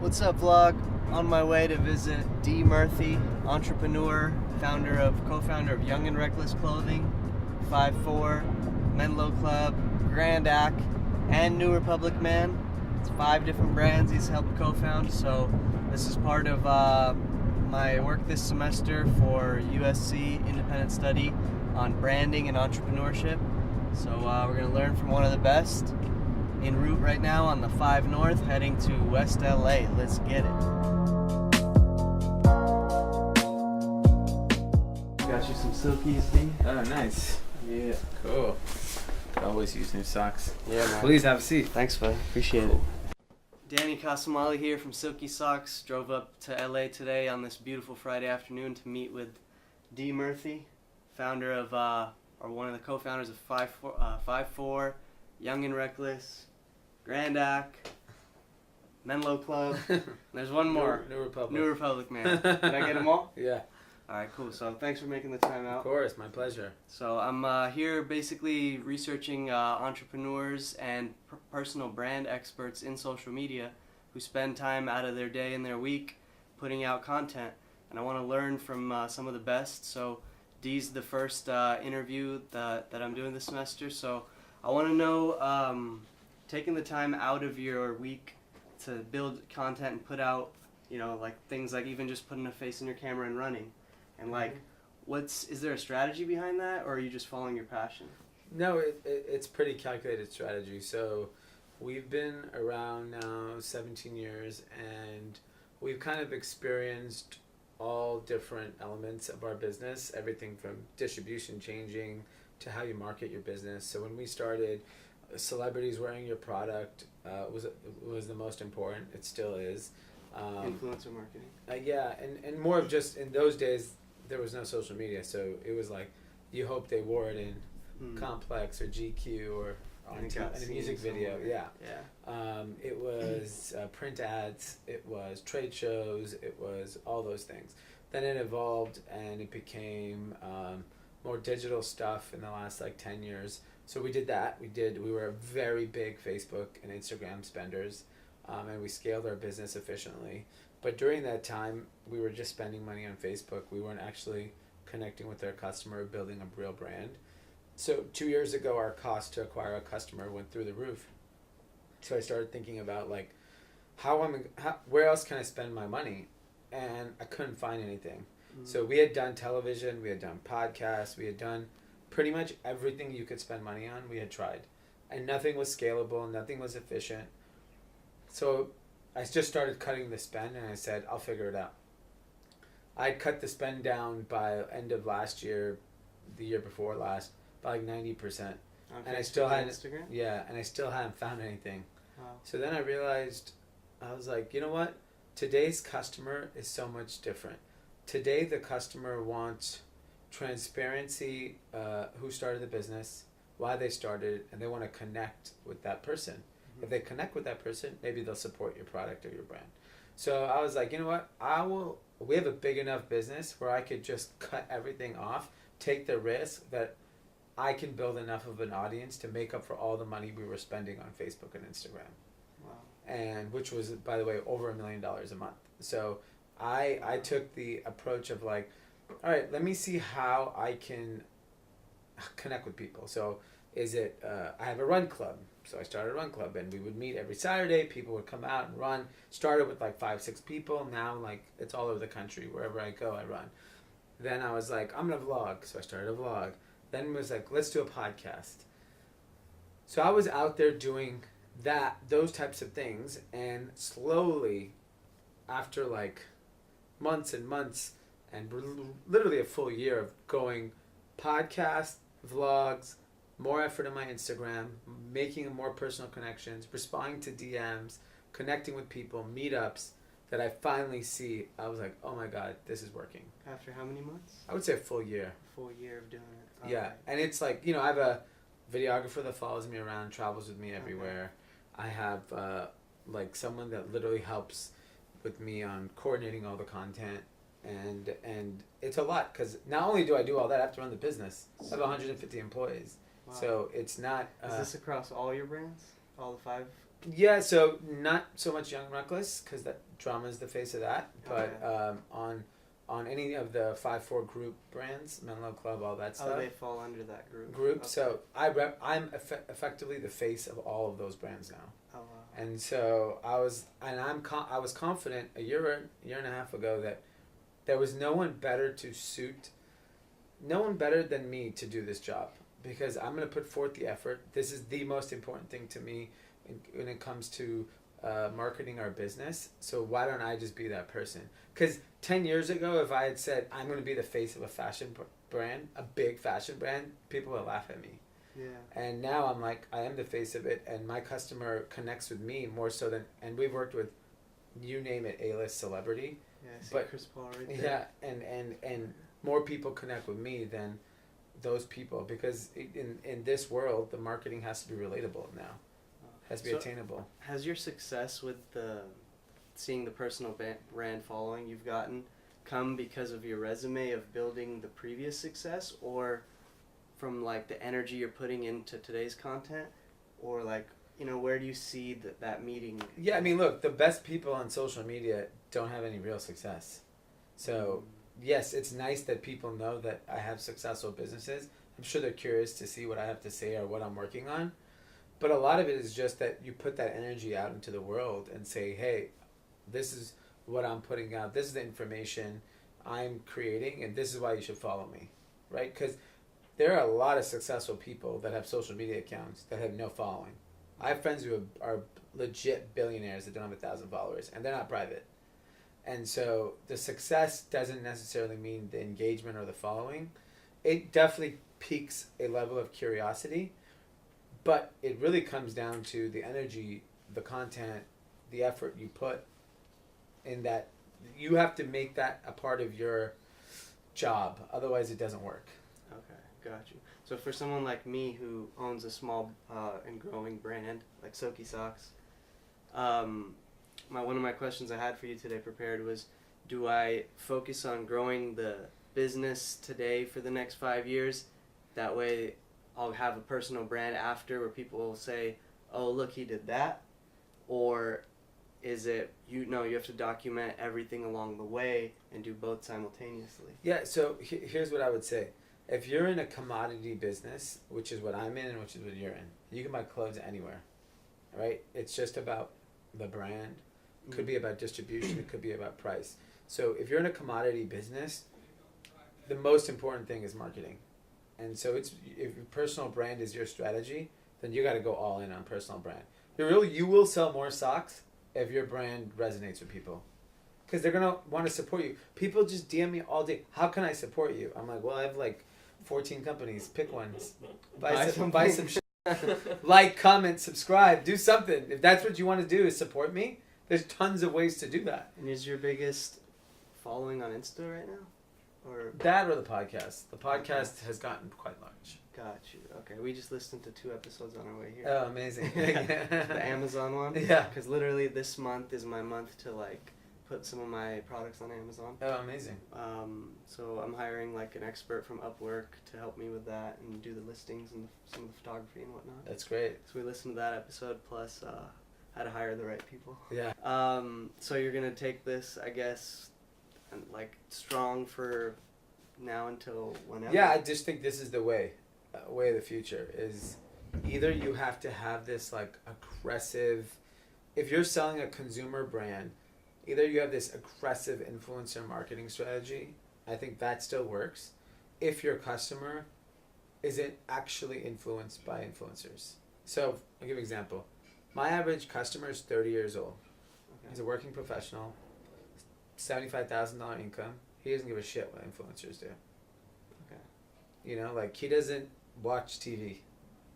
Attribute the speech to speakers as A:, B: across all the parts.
A: What's up, vlog? On my way to visit Dee Murthy, entrepreneur, co-founder of Young and Reckless Clothing, 5'4", Menlo Club, Grand Ac, and New Republic Man. It's 5 different brands he's helped co-found. So this is part of my work this semester for USC Independent Study on branding and entrepreneurship. So we're gonna learn from one of the best. En route right now on the 5 North, heading to West LA. Let's get it. Got you some silkies, D.
B: Oh, nice.
A: Yeah.
B: Cool. Always use new socks.
A: Yeah, man.
B: Please have a seat.
A: Thanks, bud. Appreciate it. Danny Kassamali here from Silky Socks. Drove up to LA today on this beautiful Friday afternoon to meet with Dee Murthy, founder of, or one of the co-founders of 5'4", Young and Reckless, Grand Ac, Menlo Club. There's one more.
B: New Republic.
A: New Republic, man. Did I get them all?
B: Yeah.
A: All right, cool. So thanks for making the time out.
B: Of course, my pleasure.
A: So I'm here basically researching entrepreneurs and personal brand experts in social media who spend time out of their day and their week putting out content. And I want to learn from some of the best. So Dee's the first interview that I'm doing this semester. So I want to know, taking the time out of your week to build content and put out, like things like even just putting a face in your camera and running. And like, is there a strategy behind that, or are you just following your passion?
B: No, it's pretty calculated strategy. So we've been around now 17 years, and we've kind of experienced all different elements of our business, everything from distribution changing to how you market your business. So when we started, celebrities wearing your product was the most important. It still is.
A: Influencer marketing.
B: Yeah, and more of just in those days, there was no social media, so it was like you hope they wore it in Complex or GQ or in a music video. Yeah. It was print ads. It was trade shows. It was all those things. Then it evolved and it became more digital stuff in the last 10 years. So we did that. We were very big Facebook and Instagram spenders, and we scaled our business efficiently. But during that time, we were just spending money on Facebook. We weren't actually connecting with our customer, building a real brand. So 2 years ago, our cost to acquire a customer went through the roof. So I started thinking about where else can I spend my money? And I couldn't find anything. So we had done television, we had done podcasts, we had done pretty much everything you could spend money on, we had tried. And nothing was scalable, nothing was efficient. So I just started cutting the spend, and I said, I'll figure it out. I cut the spend down by end of last year, the year before last, by 90%. And I still hadn't,
A: Instagram?
B: Yeah, and I still hadn't found anything.
A: Wow.
B: So then I realized, I was like, you know what? Today's customer is so much different. Today the customer wants transparency, who started the business, why they started, and they want to connect with that person. If they connect with that person, maybe they'll support your product or your brand. So I was like, you know what? We have a big enough business where I could just cut everything off, take the risk that I can build enough of an audience to make up for all the money we were spending on Facebook and Instagram.
A: Wow.
B: And which was, by the way, over $1 million a month. So I took the approach of all right, let me see how I can connect with people. So I have a run club. So I started a run club, and we would meet every Saturday. People would come out and run. Started with 5-6 people. Now it's all over the country. Wherever I go, I run. Then I was like, I'm going to vlog. So I started a vlog. Then it was let's do a podcast. So I was out there doing those types of things, and slowly, after months and months, and literally a full year of going podcast, vlogs, more effort on my Instagram, making more personal connections, responding to DMs, connecting with people, meetups, that I finally see, I was like, oh my God, this is working.
A: After how many months?
B: I would say a full year.
A: A full year of doing it.
B: Okay. Yeah, and it's I have a videographer that follows me around, travels with me everywhere. Okay. I have someone that literally helps with me on coordinating all the content, and it's a lot, because not only do I do all that, I have to run the business. I have 150 employees. Wow. So it's not...
A: is this across all your brands? All the 5
B: Yeah, so not so much Young Reckless because that drama is the face of that, but on any of the 5-4 group brands, Menlo Club, all that stuff.
A: Oh, they fall under that group.
B: Okay. So I'm effectively the face of all of those brands now.
A: Oh wow.
B: And so I was confident a year and a half ago that there was no one better than me to do this job, because I'm going to put forth the effort. This is the most important thing to me when it comes to marketing our business. So why don't I just be that person? Because 10 years ago, if I had said I'm going to be the face of a fashion brand, a big fashion brand, people would laugh at me.
A: Yeah.
B: And now I'm like, I am the face of it, and my customer connects with me more so than, and we've worked with, you name it, A-list celebrity.
A: Yeah, I see Chris Paul right there.
B: Yeah, and more people connect with me than those people, because in this world, the marketing has to be relatable now. Has to be attainable.
A: Has your success with seeing the personal brand following you've gotten come because of your resume of building the previous success, or from like the energy you're putting into today's content, or like, you know, where do you see that meeting?
B: Yeah, I mean, look, the best people on social media don't have any real success. So yes, it's nice that people know that I have successful businesses. I'm sure they're curious to see what I have to say or what I'm working on. But a lot of it is just that you put that energy out into the world and say, hey, this is what I'm putting out. This is the information I'm creating, and this is why you should follow me, right? Because there are a lot of successful people that have social media accounts that have no following. I have friends who are legit billionaires that don't have 1,000 followers, and they're not private. And so the success doesn't necessarily mean the engagement or the following. It definitely piques a level of curiosity, but it really comes down to the energy, the content, the effort you put in that. You have to make that a part of your job. Otherwise, it doesn't work.
A: Okay, got you. So for someone like me who owns a small and growing brand like Soki Socks, one of my questions I had for you today prepared was, do I focus on growing the business today for the next 5 years? That way I'll have a personal brand after where people will say, oh, look, he did that? Or is it, you have to document everything along the way and do both simultaneously?
B: Yeah, so here's what I would say. If you're in a commodity business, which is what I'm in and which is what you're in, you can buy clothes anywhere, right? It's just about the brand. It could be about distribution. It could be about price. So if you're in a commodity business, the most important thing is marketing. And so if your personal brand is your strategy, then you got to go all in on personal brand. You will sell more socks if your brand resonates with people, because they're going to want to support you. People just DM me all day, how can I support you? I'm like, well, I have like 14 companies. Pick one. Buy some shit. Like, comment, subscribe, do something. If that's what you want to do, is support me, there's tons of ways to do that.
A: And is your biggest following on Insta right now? Or
B: that or the podcast? The podcast has gotten quite large.
A: Got you. Okay, we just listened to 2 episodes on our way here.
B: Oh, amazing.
A: The Amazon one?
B: Yeah.
A: Because literally this month is my month to like put some of my products on Amazon.
B: Oh, amazing.
A: So I'm hiring like an expert from Upwork to help me with that and do the listings and some of the photography and whatnot.
B: That's great.
A: So we listened to that episode, plus how to hire the right people.
B: Yeah.
A: So you're gonna take this, I guess, and like strong for now until whenever?
B: Yeah, I just think this is the way of the future. Is either you have to have this like aggressive, if you're selling a consumer brand, either you have this aggressive influencer marketing strategy. I think that still works if your customer isn't actually influenced by influencers. So I'll give you an example. My average customer is 30 years old. Okay. He's a working professional, $75,000 income. He doesn't give a shit what influencers do. Okay. You know, like he doesn't watch TV.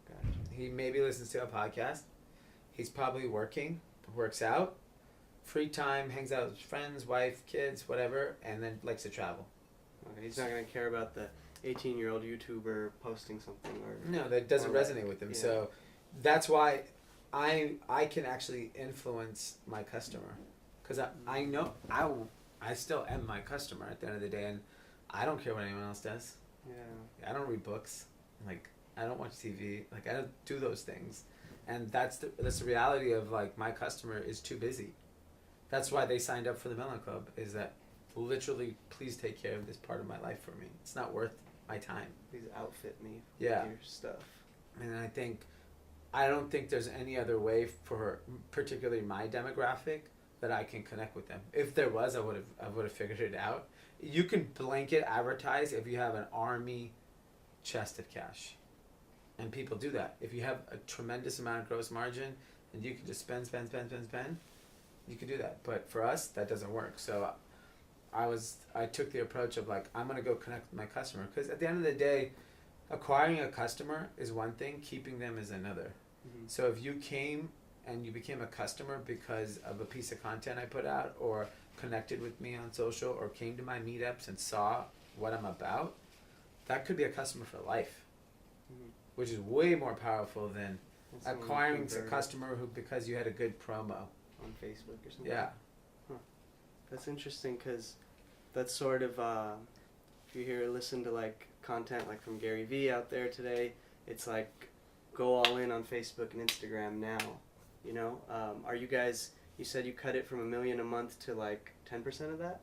B: Gotcha. He maybe listens to a podcast. He's probably working, works out, free time, hangs out with his friends, wife, kids, whatever, and then likes to travel.
A: Okay, he's not going to care about the 18-year-old YouTuber posting something or...
B: No, that doesn't resonate with him. Yeah. So that's why I can actually influence my customer, because I know I still am my customer at the end of the day, and I don't care what anyone else does. Yeah. I don't read books. Like, I don't watch TV. Like, I don't do those things. And that's the reality of like my customer is too busy. That's why they signed up for the Menlo Club, is that literally, please take care of this part of my life for me. It's not worth my time.
A: Please outfit me with
B: your
A: stuff.
B: And I don't think there's any other way for particularly my demographic that I can connect with them. If there was, I would have figured it out. You can blanket advertise if you have an army chest of cash. And people do that. If you have a tremendous amount of gross margin and you can just spend, you can do that. But for us, that doesn't work. So I took the approach of like, I'm going to go connect with my customer. Because at the end of the day, acquiring a customer is one thing, keeping them is another. Mm-hmm. So if you came and you became a customer because of a piece of content I put out, or connected with me on social, or came to my meetups and saw what I'm about, that could be a customer for life. Mm-hmm. Which is way more powerful than acquiring a customer who because you had a good promo
A: on Facebook or something.
B: Yeah.
A: Huh. That's interesting, because that's sort of if you listen to like content like from Gary Vee out there today, it's like go all in on Facebook and Instagram now. You know, are you guys? You said you cut it from $1 million a month to like 10% of that.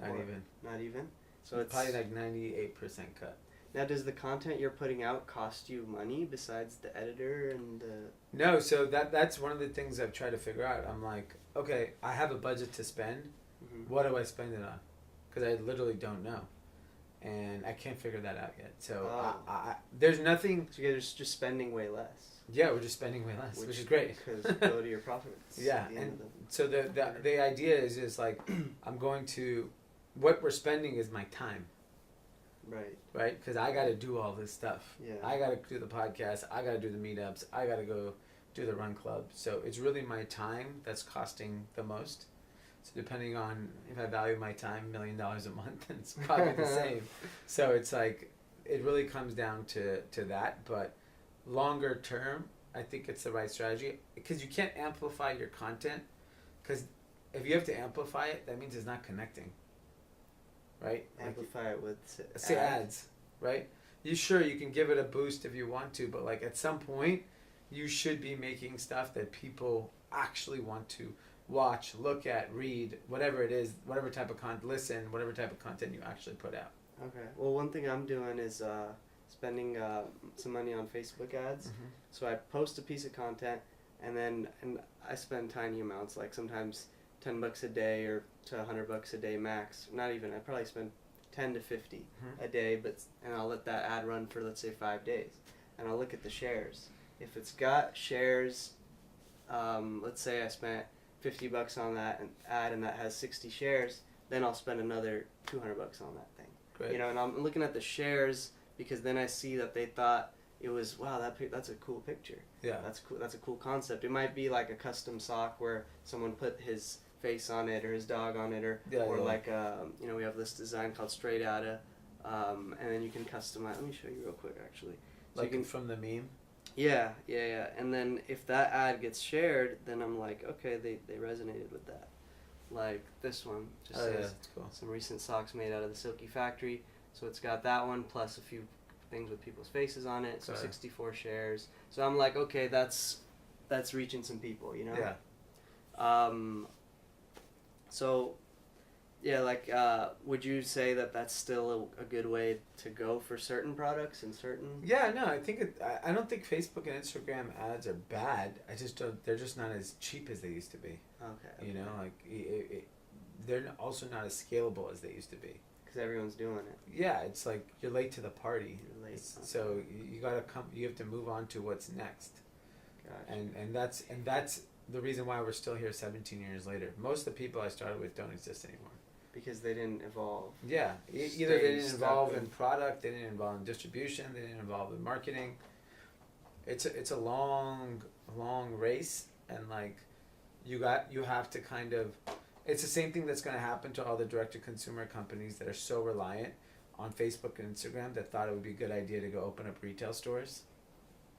A: Not even. So it's
B: probably like 98% cut.
A: Now, does the content you're putting out cost you money besides the editor and the...
B: No, so that's one of the things I've tried to figure out. I'm like, okay, I have a budget to spend. Mm-hmm. What do I spend it on? Because I literally don't know. And I can't figure that out yet. So I there's nothing...
A: So you're just spending way less.
B: Yeah, we're just spending way less, which is great.
A: Because go to your profits.
B: Yeah, and so the idea is just like, I'm going to... What we're spending is my time. Right? Because I got to do all this stuff.
A: Yeah.
B: I got to do the podcast. I got to do the meetups. I got to go do the run club. So it's really my time that's costing the most. So depending on if I value my time $1 million a month, then it's probably the same. So it's like, it really comes down to that. But longer term, I think it's the right strategy. Because you can't amplify your content. Because if you have to amplify it, that means it's not connecting. Right?
A: Amplify it with
B: ads, right? You can give it a boost if you want to, but like at some point, you should be making stuff that people actually want to watch, look at, read, whatever it is, whatever type of listen, whatever type of content you actually put out.
A: Okay. Well, one thing I'm doing is spending some money on Facebook ads. Mm-hmm. So I post a piece of content, and I spend tiny amounts, like sometimes $10 a day or to $100 a day max. Not even. I probably spend 10 to 50 a day, and I'll let that ad run for, let's say, 5 days, and I'll look at the shares. If it's got shares, let's say I spent $50 on that ad and that has 60 shares, then I'll spend another $200 on that thing.
B: Great.
A: You know, and I'm looking at the shares because then I see that they thought it was, wow, that's a cool picture.
B: Yeah,
A: that's cool. That's a cool concept. It might be like a custom sock where someone put his face on it or his dog on it, or like we have this design called Straight Outta, and then you can customize. Let me show you real quick, actually.
B: So like you can, from the meme.
A: Yeah. And then if that ad gets shared, then I'm like, okay, they resonated with that. Like this one just says
B: that's cool.
A: Some recent socks made out of the Silky Factory. So it's got that one plus a few things with people's faces on it. So 64 shares. So I'm like, okay, that's reaching some people, you know.
B: Yeah.
A: So, yeah, like, would you say that that's still a good way to go for certain products and certain...
B: Yeah, no, I think I don't think Facebook and Instagram ads are bad. I just don't... They're just not as cheap as they used to be.
A: Okay.
B: You know, like, they're also not as scalable as they used to be.
A: Because everyone's doing it.
B: Yeah, it's like you're late to the party.
A: You're late.
B: So you gotta come... You have to move on to what's next.
A: Gotcha.
B: And that's the reason why we're still here 17 years later. Most of the people I started with don't exist anymore.
A: Because they didn't evolve.
B: Yeah. Either they didn't involve in product, they didn't involve in distribution, they didn't involve in marketing. It's a long race, and like you have to kind of... It's the same thing that's going to happen to all the direct-to-consumer companies that are so reliant on Facebook and Instagram that thought it would be a good idea to go open up retail stores.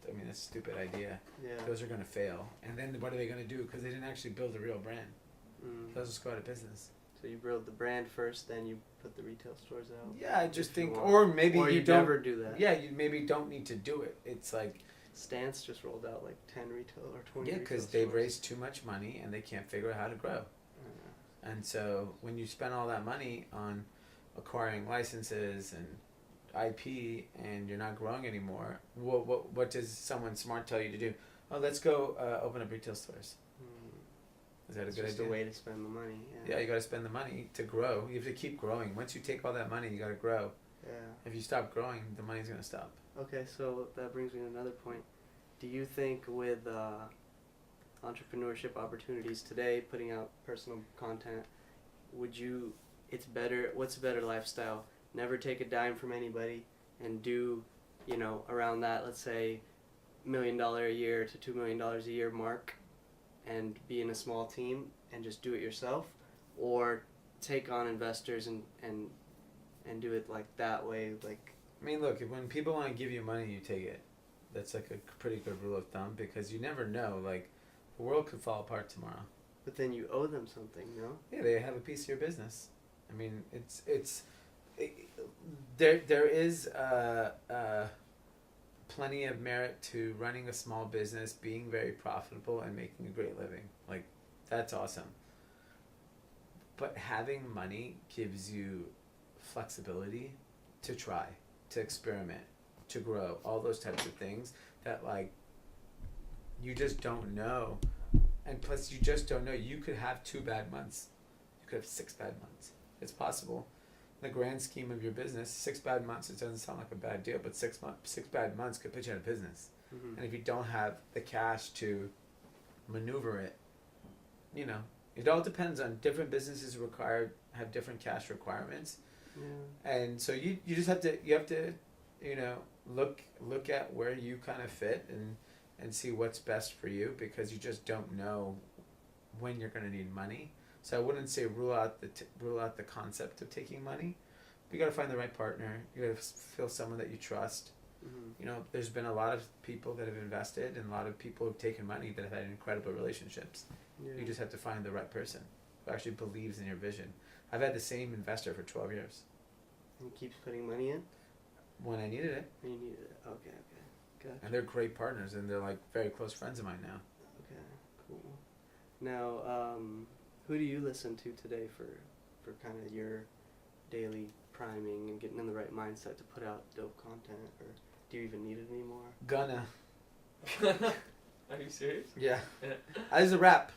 B: I mean, that's a stupid idea.
A: Yeah.
B: Those are going to fail. And then what are they going to do? Because they didn't actually build a real brand. They'll just go out of business.
A: So you build the brand first, then you put the retail stores out?
B: Yeah, I just think... Or maybe
A: or you
B: don't...
A: never do that.
B: Yeah, you maybe don't need to do it. It's like,
A: Stance just rolled out like 10 retail or 20.
B: Yeah, because they've raised too much money and they can't figure out how to grow. And so when you spend all that money on acquiring licenses and IP and you're not growing anymore, what does someone smart tell you to do? Oh, let's go open up retail stores. Is that a good idea?
A: It's just a way to spend the money.
B: Yeah, you got to spend the money to grow. You have to keep growing. Once you take all that money, you got to grow.
A: Yeah.
B: If you stop growing, the money's going to stop.
A: Okay, so that brings me to another point. Do you think with entrepreneurship opportunities today, putting out personal content, it's better, what's a better lifestyle? Never take a dime from anybody and do, around that, let's say, $1 million a year to $2 million a year mark and be in a small team and just do it yourself, or take on investors and do it like that way, like...
B: I mean, look, when people want to give you money, you take it. That's like a pretty good rule of thumb, because you never know, like, the world could fall apart tomorrow.
A: But then you owe them something, no?
B: Yeah, they have a piece of your business. I mean, there is plenty of merit to running a small business, being very profitable, and making a great living. Like, that's awesome. But having money gives you flexibility to try, to experiment, to grow, all those types of things that, like, you just don't know. And plus, you just don't know. You could have 2 bad months. You could have 6 bad months. It's possible. In the grand scheme of your business, 6 bad months, it doesn't sound like a bad deal, but 6 bad months could put you out of business. Mm-hmm. And if you don't have the cash to maneuver it, it all depends on different businesses have different cash requirements. Yeah. And so you just have to look at where you kind of fit and see what's best for you, because you just don't know when you're going to need money. So I wouldn't say rule out the concept of taking money. But you got to find the right partner. You got to feel someone that you trust. Mm-hmm. There's been a lot of people that have invested, and a lot of people who've taken money that have had incredible relationships. Yeah. You just have to find the right person who actually believes in your vision. I've had the same investor for 12 years.
A: And he keeps putting money in?
B: When I needed it.
A: When you needed it. Okay. Gotcha.
B: And they're great partners, and they're like very close friends of mine now.
A: Okay, cool. Now, who do you listen to today for kind of your daily priming and getting in the right mindset to put out dope content, or do you even need it anymore?
B: Gunna.
C: Are you serious?
B: Yeah. As a rap.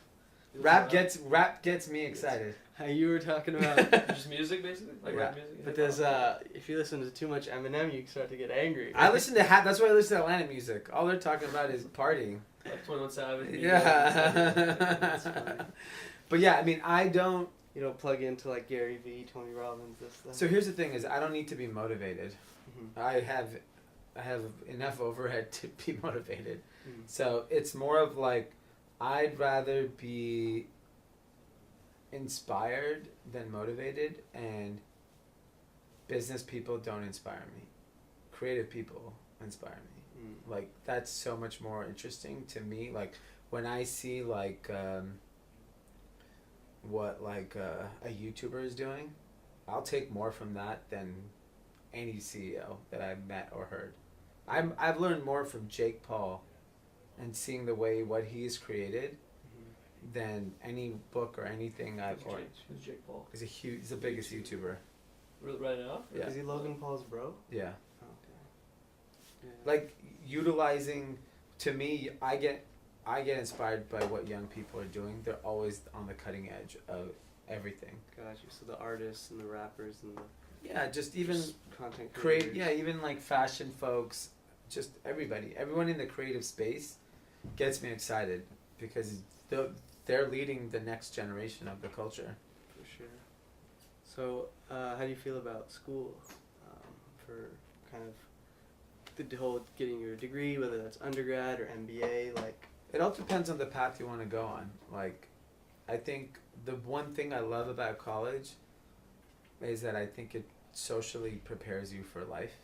B: Rap gets me excited.
A: How you were talking about
C: just music, basically, like rap music.
A: But there's if you listen to too much Eminem, you start to get angry.
B: I listen to that's why I listen to Atlanta music. All they're talking about is partying.
C: Like 21 Savage.
B: Yeah. That's funny. But yeah, I mean,
A: You don't plug into like Gary Vee, Tony Robbins, this stuff.
B: So here's the thing: is I don't need to be motivated. Mm-hmm. I have enough overhead to be motivated. Mm-hmm. So it's more of like, I'd rather be inspired than motivated, and business people don't inspire me. Creative people inspire me. Mm. Like, that's so much more interesting to me. Like, when I see like what like a YouTuber is doing, I'll take more from that than any CEO that I've met or heard. I've learned more from Jake Paul and seeing the way what he's created than any book or anything I've read.
C: Who's Jake Paul?
B: He's the biggest YouTuber.
C: Right now?
A: Yeah. Is he Logan Paul's bro?
B: Yeah.
A: Oh, okay. Yeah.
B: Like, utilizing, to me, I get inspired by what young people are doing. They're always on the cutting edge of everything.
A: Gotcha. So the artists and the rappers and the
B: just even
A: content creators.
B: Even like fashion folks, just everyone in the creative space gets me excited, because they're leading the next generation of the culture.
A: For sure. So, how do you feel about school for kind of the whole getting your degree, whether that's undergrad or MBA? Like,
B: it all depends on the path you want to go on. Like, I think the one thing I love about college is that I think it socially prepares you for life.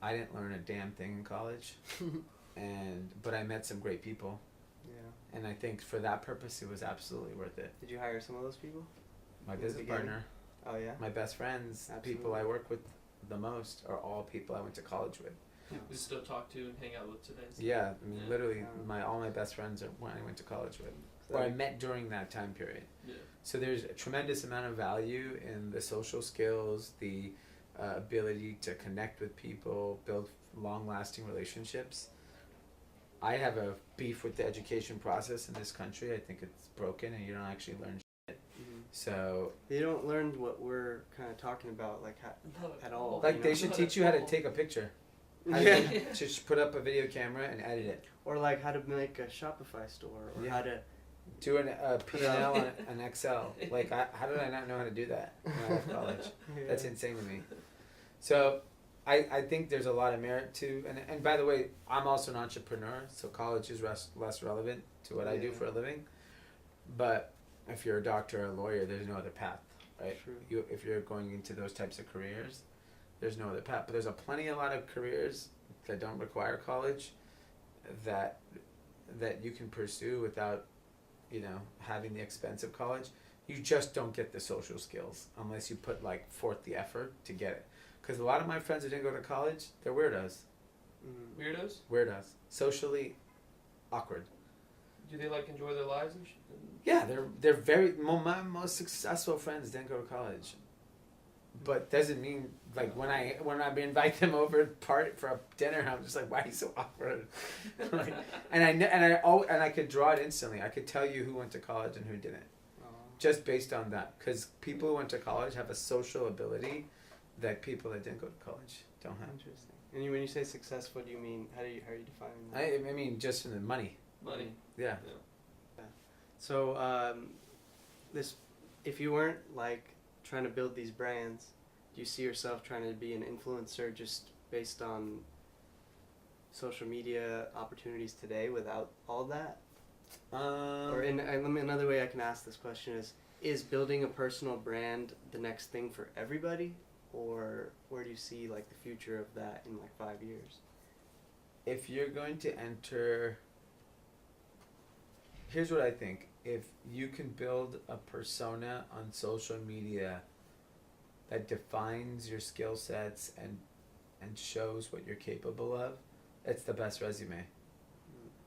B: I didn't learn a damn thing in college, but I met some great people. Yeah. And I think for that purpose, it was absolutely worth it.
A: Did you hire some of those people?
B: My business partner.
A: Oh, yeah?
B: My best friends, absolutely. People I work with the most, are all people I went to college with.
C: We still talk to and hang out with today. So.
B: Yeah, I mean,
C: Yeah.
B: literally, all my best friends are when I went to college with, or I met during that time period.
C: Yeah.
B: So there's a tremendous amount of value in the social skills, the ability to connect with people, build long-lasting relationships. I have a beef with the education process in this country. I think it's broken, and you don't actually learn shit.
A: Mm-hmm.
B: So
A: they don't learn what we're kind of talking about, like at all.
B: like
A: you
B: they
A: know?
B: should teach you how to take a picture. How to just put up a video camera and edit it.
A: Or like how to make a Shopify store, or how to
B: do a P&L on an Excel. Like, how did I not know how to do that when I left college?
A: Yeah.
B: That's insane to me. So I think there's a lot of merit to, and by the way, I'm also an entrepreneur, so college is less relevant to what I do for a living. But if you're a doctor or a lawyer, there's no other path, right?
A: True.
B: If you're going into those types of careers, there's no other path. But there's a lot of careers that don't require college that you can pursue without, having the expense of college. You just don't get the social skills unless you put forth the effort to get it. Because a lot of my friends who didn't go to college, they're weirdos.
C: Weirdos?
B: Weirdos. Socially awkward.
C: Do they enjoy their lives and shit?
B: Yeah, they're very. My most successful friends didn't go to college, but doesn't mean when I invite them over for a dinner, I'm just like, why are you so awkward? and I could draw it instantly. I could tell you who went to college and who didn't, just based on that. Because people who went to college have a social ability that people that didn't go to college don't have.
A: Interesting. And when you say successful, do you mean how are you defining that?
B: I mean just in the money.
C: Money.
B: Yeah.
A: So if you weren't trying to build these brands, do you see yourself trying to be an influencer just based on social media opportunities today without all that? Or another way I can ask this question is building a personal brand the next thing for everybody? Or where do you see the future of that in 5 years?
B: If you're going to enter, here's what I think. If you can build a persona on social media that defines your skill sets and shows what you're capable of, it's the best resume.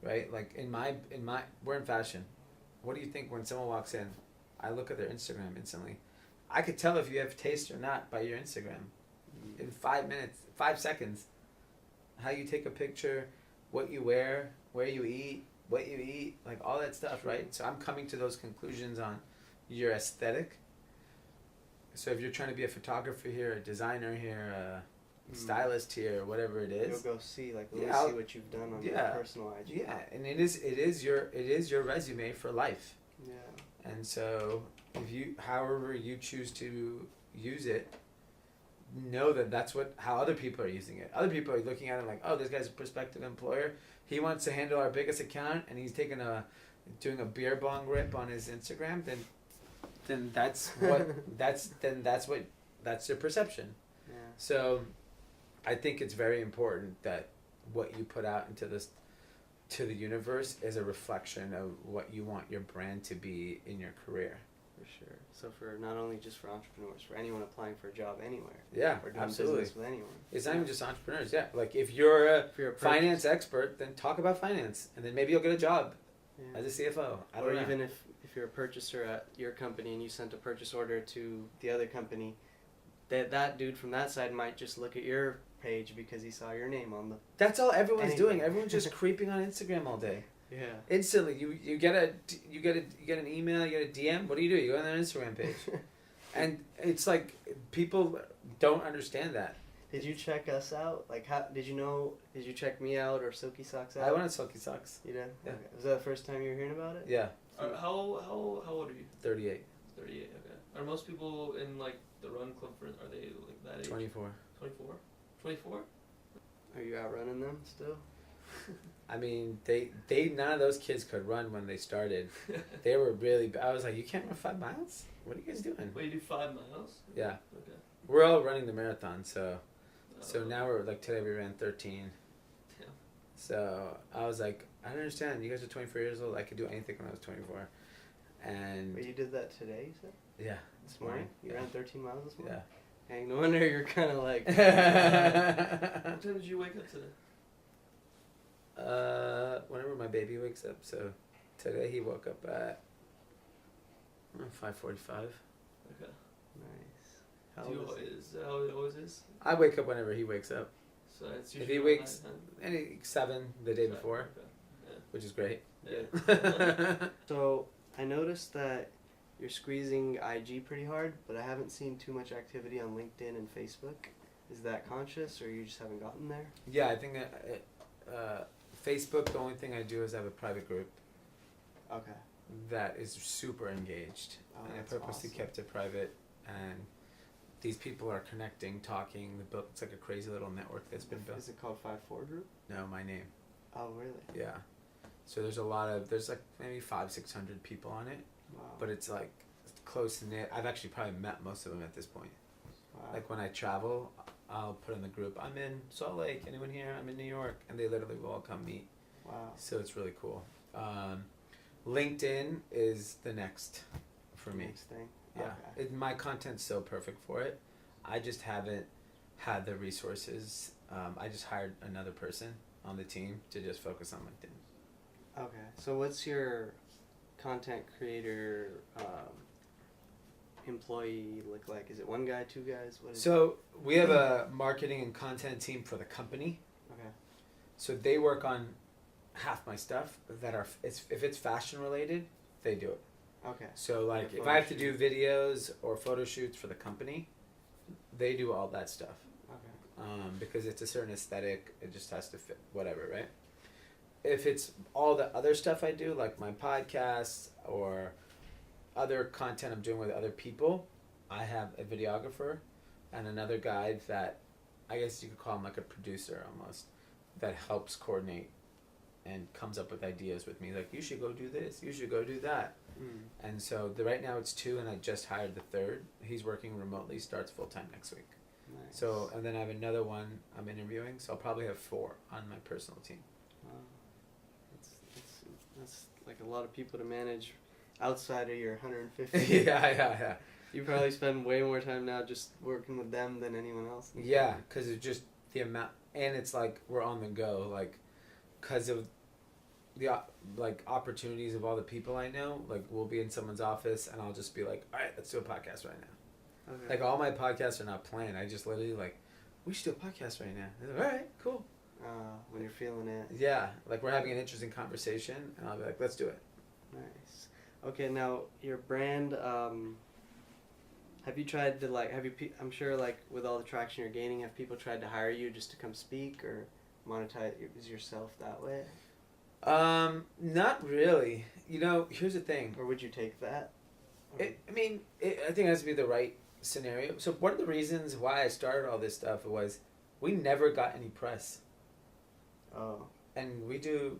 B: Right? We're in fashion. What do you think when someone walks in? I look at their Instagram instantly. I could tell if you have taste or not by your Instagram. In 5 seconds. How you take a picture, what you wear, where you eat, what you eat, all that stuff, right? So I'm coming to those conclusions on your aesthetic. So if you're trying to be a photographer here, a designer here, a stylist here, whatever it is,
A: you'll go see see what you've done on your personal IG.
B: Yeah, and it is your resume for life.
A: Yeah.
B: And so however you choose to use it, know that that's how other people are using it. Other people are looking at it like, oh, this guy's a prospective employer. He wants to handle our biggest account, and he's doing a beer bong rip on his Instagram. Then that's their perception.
A: Yeah.
B: So, I think it's very important that what you put out to the universe is a reflection of what you want your brand to be in your career.
A: For sure. So for not only just for entrepreneurs, for anyone applying for a job anywhere.
B: Yeah,
A: or doing
B: absolutely.
A: business with anyone.
B: It's not even just entrepreneurs. Yeah, if you're a finance
A: purchase
B: expert, then talk about finance, and then maybe you'll get a job as a CFO.
A: Or even if you're a purchaser at your company and you sent a purchase order to the other company, that dude from that side might just look at your page because he saw your name on the.
B: That's all everyone's doing. Everyone's just creeping on Instagram all day.
A: Yeah.
B: Instantly, you get an email, you get a DM. What do? You go on their Instagram page, and it's people don't understand that.
A: Did you check us out? Did you check me out or Silky Socks out?
B: I went on Silky Socks.
A: You did?
B: Yeah.
A: Okay. Was that the first time you were hearing about it?
B: Yeah.
C: How old are you?
B: 38.
C: 38. Okay. Are most people in the run club are they that age?
B: 24.
C: 24. 24.
A: Are you outrunning them still?
B: I mean, they none of those kids could run when they started. They were really. I was like, you can't run 5 miles? What are you guys doing?
C: Wait, you do 5 miles?
B: Yeah.
C: Okay.
B: We're all running the marathon, so now we're today we ran 13.
C: Damn.
B: So I was like, I don't understand. You guys are 24 years old. I could do anything when I was 24. And
A: But you did that today, you said?
B: yeah,
A: This morning? You ran 13 miles this morning?
B: yeah.
A: Hey, no wonder you're kind of like.
C: What time did you wake up today?
B: Whenever my baby wakes up. So today he woke up at 5:45.
C: Okay.
A: Nice. How
C: Do you
A: old is he?
C: is that how it always is?
B: I wake up whenever he wakes up.
C: So it's
B: If
C: usually
B: he
C: around
B: wakes
C: 9, 10.
B: any 7 the day before,
C: Okay.
B: which is great.
C: Yeah.
A: So I noticed that you're squeezing IG pretty hard, but I haven't seen too much activity on LinkedIn and Facebook. Is that conscious, or you just haven't gotten there?
B: Yeah, I think that Facebook. The only thing I do is I have a private group
A: Okay.
B: that is super engaged,
A: Oh,
B: and I
A: that's
B: purposely
A: awesome.
B: kept it private. And these people are connecting, talking. It's like a crazy little network that's been built.
A: Is it called 5-4 Group?
B: No, my name.
A: Oh, really?
B: Yeah. So there's like maybe 500-600 people on it,
A: Wow.
B: but it's like close knit. I've actually probably met most of them at this point.
A: Wow.
B: Like when I travel, I'll put in the group, I'm in Salt Lake, anyone here? I'm in New York, and they literally will all come meet.
A: Wow.
B: So it's really cool. LinkedIn is the next for me.
A: Next thing.
B: Yeah,
A: Okay.
B: my content's so perfect for it. I just haven't had the resources. I just hired another person on the team to just focus on LinkedIn.
A: Okay. So what's your content creator employee look like? Is it one guy, two guys? What is
B: So we have a marketing and content team for the company.
A: Okay.
B: So they work on half my stuff that are if it's fashion related, they do it.
A: Okay.
B: So like
A: Like a
B: if I have to
A: photo
B: do videos or photo shoots for the company, they do all that stuff.
A: Okay.
B: Because it's a certain aesthetic, it just has to fit whatever, right? If it's all the other stuff I do, like my podcasts or other content I'm doing with other people, I have a videographer and another guy that I guess you could call him like a producer almost, that helps coordinate and comes up with ideas with me, like you should go do this, you should go do that. And so right now it's 2, and I just hired the third. He's working remotely, starts full-time next week.
A: Nice.
B: So, and then I have another one I'm interviewing, so I'll probably have 4 on my personal team.
A: Wow. That's like a lot of people to manage outside of your 150.
B: Yeah.
A: You probably spend way more time now just working with them than anyone else.
B: Yeah, because it's just the amount, and it's like we're on the go, like, because of the like opportunities of all the people I know. Like we'll be in someone's office, and I'll just be like, all right, let's do a podcast right now.
A: Okay.
B: Like all my podcasts are not planned. I just literally like, we should do a podcast right now. They're like, all right, cool.
A: When you're feeling it.
B: Yeah, like we're having an interesting conversation, and I'll be like, let's do it.
A: Nice. Okay, now your brand. Have you tried to I'm sure like with all the traction you're gaining, have people tried to hire you just to come speak or monetize yourself that way?
B: Not really. You know, here's the thing.
A: Or would you take that?
B: I think it has to be the right scenario. So one of the reasons why I started all this stuff was we never got any press.
A: Oh.
B: And we do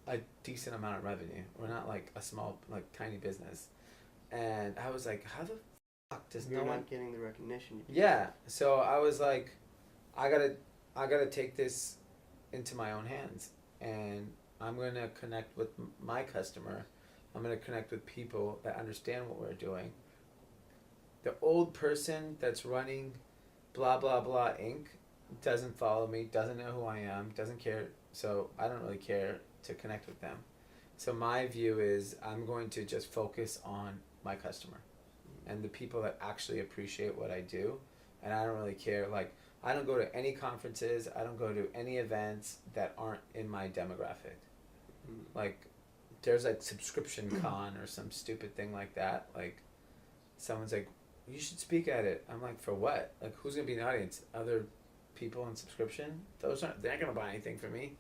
B: a decent amount of revenue. We're not like a small, like tiny business. And I was like, how the fuck does
A: You're
B: no one...
A: not getting the recognition.
B: Yeah. So I was like, I gotta take this into my own hands. And I'm going to connect with my customer. I'm going to connect with people that understand what we're doing. The old person that's running blah, blah, blah, Inc. doesn't follow me, doesn't know who I am, doesn't care. So I don't really care to connect with them. So my view is I'm going to just focus on my customer and the people that actually appreciate what I do. And I don't really care. Like, I don't go to any conferences. I don't go to any events that aren't in my demographic. Like, there's like subscription con or some stupid thing like that. Like, someone's like, you should speak at it. I'm like, for what? Like, who's gonna be in the audience? Other people in subscription? They're not gonna buy anything from me.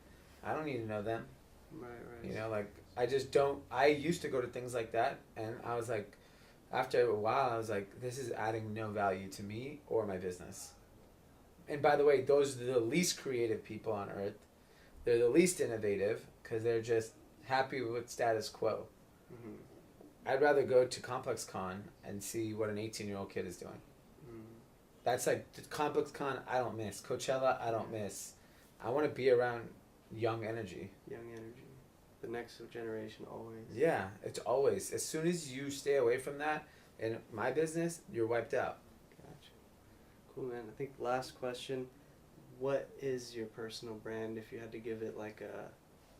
B: I don't need to know them.
A: Right.
B: You know, like, I just don't. I used to go to things like that, and I was like, after a while, I was like, this is adding no value to me or my business. And by the way, those are the least creative people on earth. They're the least innovative because they're just happy with status quo.
A: Mm-hmm.
B: I'd rather go to Complex Con and see what an 18-year-old kid is doing. That's like the Complex Con. I don't miss Coachella. I don't miss. I want to be around young energy.
A: Young energy, the next generation always.
B: Yeah, it's always. As soon as you stay away from that in my business, you're wiped out.
A: Gotcha. Cool, man. I think last question. What is your personal brand? If you had to give it like a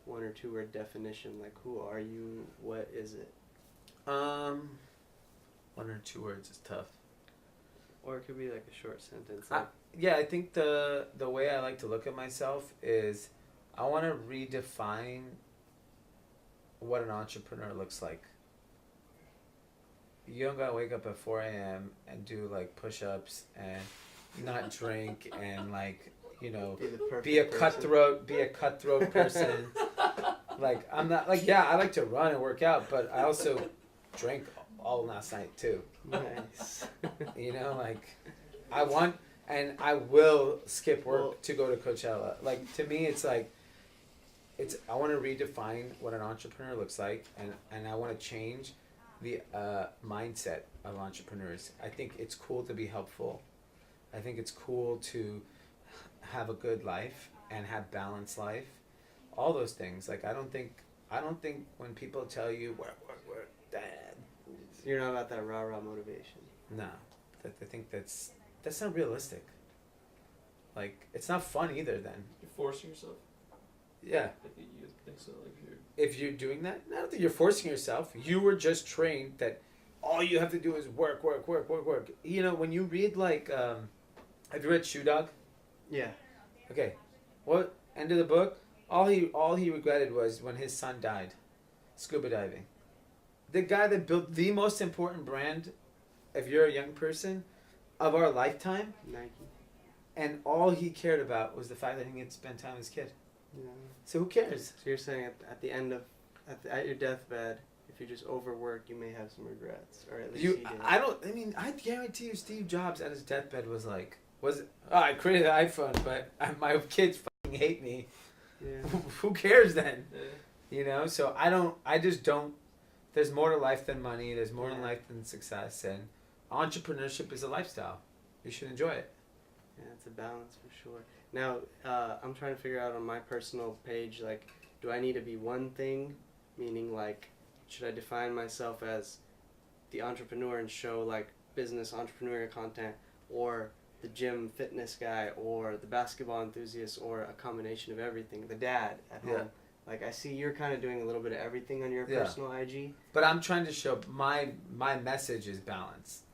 A: 1 or 2 word definition, like who are you? What is it?
B: 1 or 2 words is tough.
A: Or it could be like a short sentence.
B: I think the way I like to look at myself is I want to redefine what an entrepreneur looks like. You don't gotta wake up at 4 a.m. and do like push-ups and not drink and like, you know, be a cutthroat person. Like I'm not like, yeah, I like to run and work out, but I also drank all last night too.
A: Nice.
B: You know, like I want and I will skip work to go to Coachella. Like to me, it's like I want to redefine what an entrepreneur looks like, and I want to change the mindset of entrepreneurs. I think it's cool to be helpful. I think it's cool to have a good life and have balanced life. All those things. Like I don't think when people tell you work, dad.
A: You're not about that rah-rah motivation.
B: No. I think that's not realistic. Like it's not fun either then.
C: You're forcing yourself.
B: Yeah.
C: You think so? Like
B: if you're doing that, I don't think you're forcing yourself. You were just trained that all you have to do is work. You know, when you read like, have you read Shoe Dog?
A: Yeah.
B: Okay. What end of the book? All he regretted was when his son died, scuba diving. The guy that built the most important brand, if you're a young person, of our lifetime,
A: Nike.
B: And all he cared about was the fact that he could spend time with his kid.
A: Yeah.
B: So who cares?
A: So you're saying at the end of at your deathbed, if you just overwork, you may have some regrets, or at least he did.
B: I guarantee you, Steve Jobs at his deathbed was like, I created the iPhone, but my kids fucking hate me.
A: Yeah.
B: Who cares then?
C: Yeah.
B: You know. So I just don't. There's more to life than money. There's more in life than success, and entrepreneurship is a lifestyle. You should enjoy it.
A: Yeah, it's a balance for sure. Now, I'm trying to figure out on my personal page, like, do I need to be one thing? Meaning, like, should I define myself as the entrepreneur and show, like, business entrepreneurial content, or the gym fitness guy, or the basketball enthusiast, or a combination of everything, the dad at home? Like, I see you're kind of doing a little bit of everything on your personal IG.
B: But I'm trying to show my message is balance.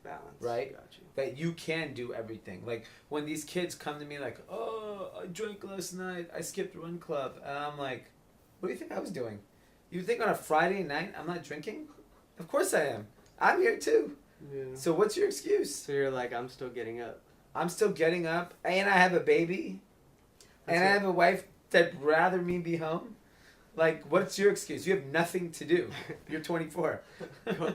B: Right?
A: Got you.
B: That you can do everything. Like, when these kids come to me like, oh, I drank last night, I skipped run club. And I'm like, what do you think I was doing? You think on a Friday night I'm not drinking? Of course I am. I'm here too.
A: Yeah.
B: So what's your excuse?
A: So you're like, I'm still getting up.
B: I'm still getting up, and I have a baby, and I have a wife that'd rather me be home. Like, what's your excuse? You have nothing to do. You're 24.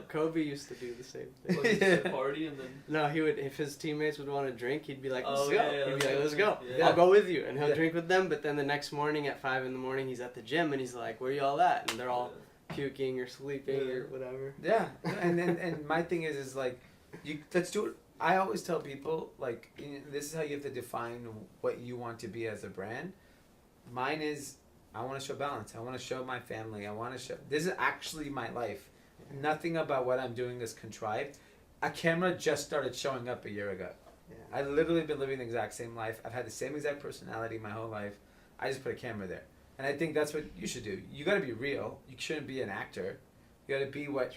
A: Kobe used to do the same thing.
C: Like, he'd party and then.
A: No, he would. If his teammates would want to drink, he'd be like, "Let's
C: Oh,
A: go."
C: yeah,
A: He'd be like, "Let's go.
C: Yeah.
A: I'll go with you," and he'll
B: Yeah.
A: drink with them. But then the next morning at 5 a.m, he's at the gym, and he's like, "Where you all at?" And they're all puking or sleeping or whatever.
B: Yeah, and my thing is like, let's do it. I always tell people, like, this is how you have to define what you want to be as a brand. Mine is, I want to show balance. I want to show my family. I want to show, this is actually my life. Nothing about what I'm doing is contrived. A camera just started showing up a year ago.
A: Yeah.
B: I've literally been living the exact same life. I've had the same exact personality my whole life. I just put a camera there. And I think that's what you should do. You got to be real. You shouldn't be an actor. You got to be what,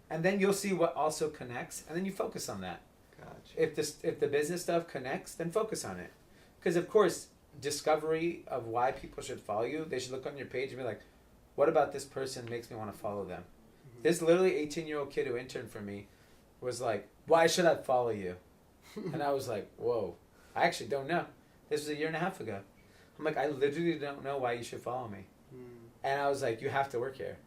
B: and then you'll see what also connects, and then you focus on that.
A: Gotcha.
B: If the business stuff connects, then focus on it. Because of course, discovery of why people should follow you, they should look on your page and be like, what about this person makes me want to follow them? Mm-hmm. This literally 18-year-old kid who interned for me was like, why should I follow you? And I was like, whoa, I actually don't know. This was a year and a half ago. I'm like, I literally don't know why you should follow me. And I was like, you have to work here.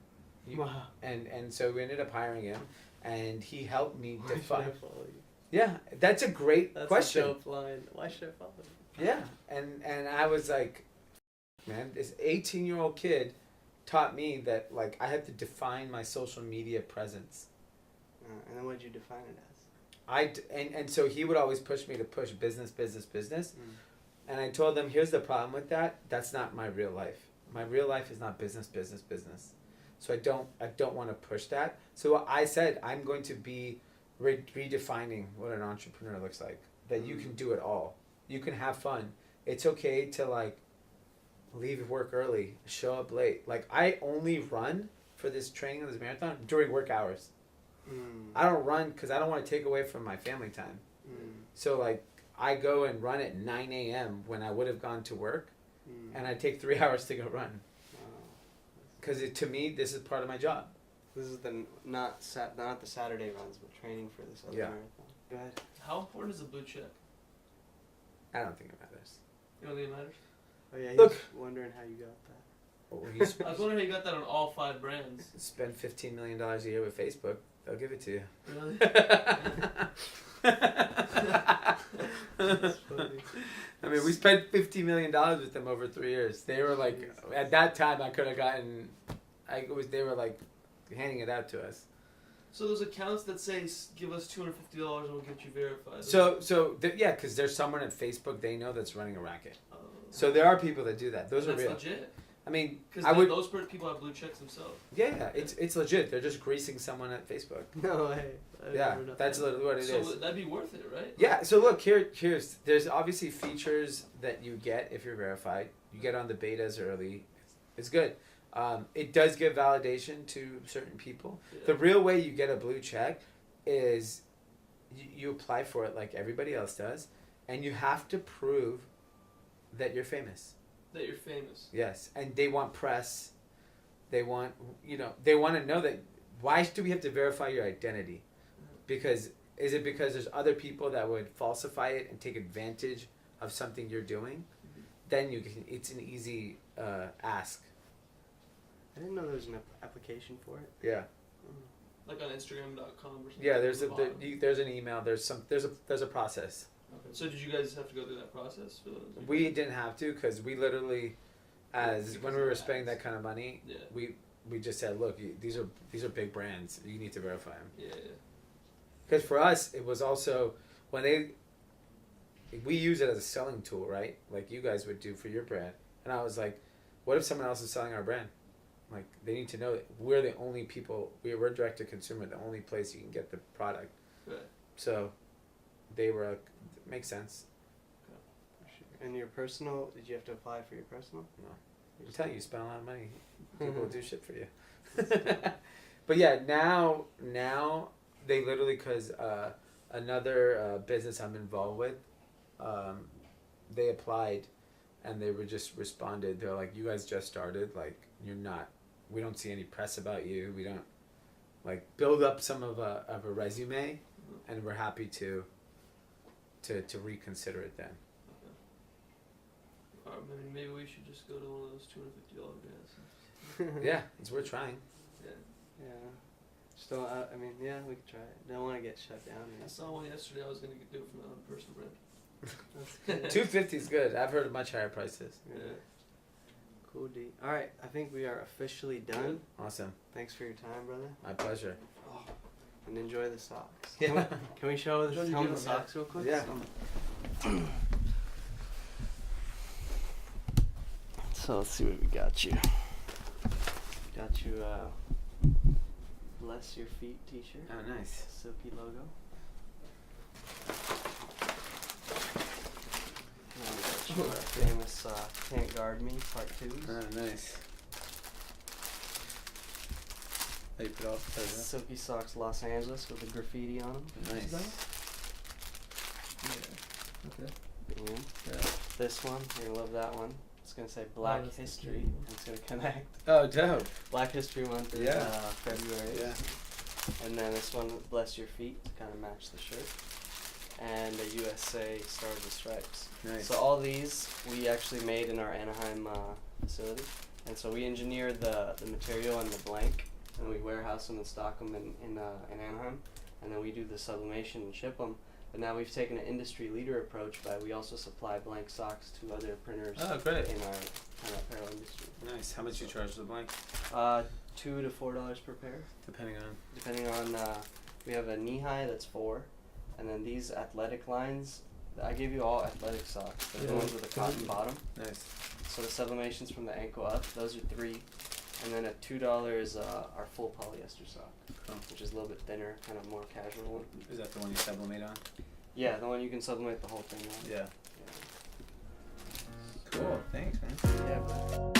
A: Wow.
B: And so we ended up hiring him, and he helped me
A: Why
B: define.
A: should I follow you?
B: Yeah, that's a great question.
A: That's a dope line. Why should I follow you?
B: Yeah, and I was like, man, this 18-year-old kid taught me that, like, I have to define my social media presence.
A: And then what did you define it as?
B: And so he would always push me to push business. And I told him, here's the problem with that. That's not my real life. My real life is not business. So I don't want to push that. So I said, I'm going to be redefining what an entrepreneur looks like. that you can do it all. You can have fun. It's okay to like leave work early, show up late. Like I only run for this training of this marathon during work hours. I don't run because I don't want to take away from my family time. So like I go and run at 9 a.m. when I would have gone to work, and I take 3 hours to go run. Because to me, this is part of my job.
A: This is the not the Saturday runs, but training for this other marathon. Go ahead.
C: How important is the blue check?
B: I don't think it matters.
C: You don't think it matters?
A: Oh yeah,
B: Look.
A: he's wondering how you got that.
B: Well,
C: I was wondering how you got that on all 5 brands.
B: spend $15 million a year with Facebook. They'll give it to you.
C: Really?
A: That's funny.
B: I mean, we spent $50 million with them over 3 years. They were like, at that time, I could have gotten, they were like handing it out to us.
C: So those accounts that say, give us $250 and we'll get you verified.
B: Yeah, because there's someone at Facebook they know that's running a racket.
C: Oh.
B: So there are people that do that. Those are
C: That's
B: real.
C: legit.
B: I mean,
C: Because those people have blue checks themselves.
B: Yeah, it's legit. They're just greasing someone at Facebook.
A: No way.
B: Yeah, that's literally what it is.
C: So that'd be worth it, right?
B: Yeah, so look, there's obviously features that you get if you're verified. You get on the betas early. It's good. It does give validation to certain people.
C: Yeah.
B: The real way you get a blue check is you apply for it like everybody else does, and you have to prove that you're famous.
C: That you're famous.
B: Yes, and they want press. They want, they want to know that. Why do we have to verify your identity? Because is it because there's other people that would falsify it and take advantage of something you're doing? Then it's an easy ask.
A: I didn't know there was an application for it.
B: Yeah.
C: Like on Instagram.com or something.
B: Yeah, there's an email. There's a process.
C: Okay. So did you guys have to go through that process?
B: We didn't have to because we literally, when we were spending that kind of money, we just said, look, these are big brands. You need to verify them.
C: Yeah.
B: Because for us, it was also when we use it as a selling tool, right? Like you guys would do for your brand. And I was like, what if someone else is selling our brand? Like they need to know that we're the only people. We're direct to consumer, the only place you can get the product.
C: Right.
B: So they were like, makes sense.
A: And your personal? Did you have to apply for your personal?
B: No. I'm telling you, spend a lot of money. People will do shit for you. But yeah, now they literally, because another business I'm involved with, they applied, and they were just responded. They're like, you guys just started. Like we don't see any press about you. We don't build up some of a resume, and we're happy to reconsider it then.
C: Okay. Maybe we should just go to one of those $250 brands.
B: Yeah, it's worth trying.
C: Yeah.
A: Yeah. Still, yeah, we could try it. Don't want to get shut down.
C: I saw one yesterday. I was going to do it from my own personal brand.
A: That's
B: $250 is good. I've heard of much higher prices.
A: Yeah. Cool, D. All right, I think we are officially done.
B: Awesome.
A: Thanks for your time, brother.
B: My pleasure.
A: And enjoy the socks.
B: Yeah.
A: Can we show the socks real quick?
B: Yeah.
A: So let's see what we got you. Got you Bless Your Feet t-shirt.
B: Oh, nice.
A: Silky logo. And got you our famous Can't Guard Me Part 2s.
B: Oh, nice. How you put off?
A: Silky Socks Los Angeles with a graffiti on them.
B: Nice.
C: Yeah. Okay.
A: And
B: Yeah.
A: this one, you're gonna love that one. It's gonna say Black
C: that's
A: History,
C: cute.
A: and it's gonna connect.
B: Oh, dope.
A: Black History Month is February.
B: Yeah.
A: And then this one, Bless Your Feet, to kind of match the shirt. And a USA Stars and Stripes.
B: Nice.
A: So all these we actually made in our Anaheim facility. And so we engineered the material and the blank, and we warehouse them and stock them in Anaheim. And then we do the sublimation and ship them. But now we've taken an industry leader approach by we also supply blank socks to other printers
B: Oh, great.
A: in our kind of apparel industry.
B: Nice. How much you charge for the blank?
A: $2 to $4 per pair.
B: Depending on.
A: We have a knee high that's $4, and then these athletic lines. I gave you all athletic socks. They're the ones with a cotton bottom.
B: Nice.
A: So the sublimations from the ankle up, those are $3, and then at $2 is our full polyester sock,
B: Cool.
A: which is a little bit thinner, kind of more casual one.
B: Is that the one you sublimate on?
A: Yeah, the one you can sublimate the whole thing on.
B: Yeah.
D: Cool. Thanks, man.
A: Yeah, but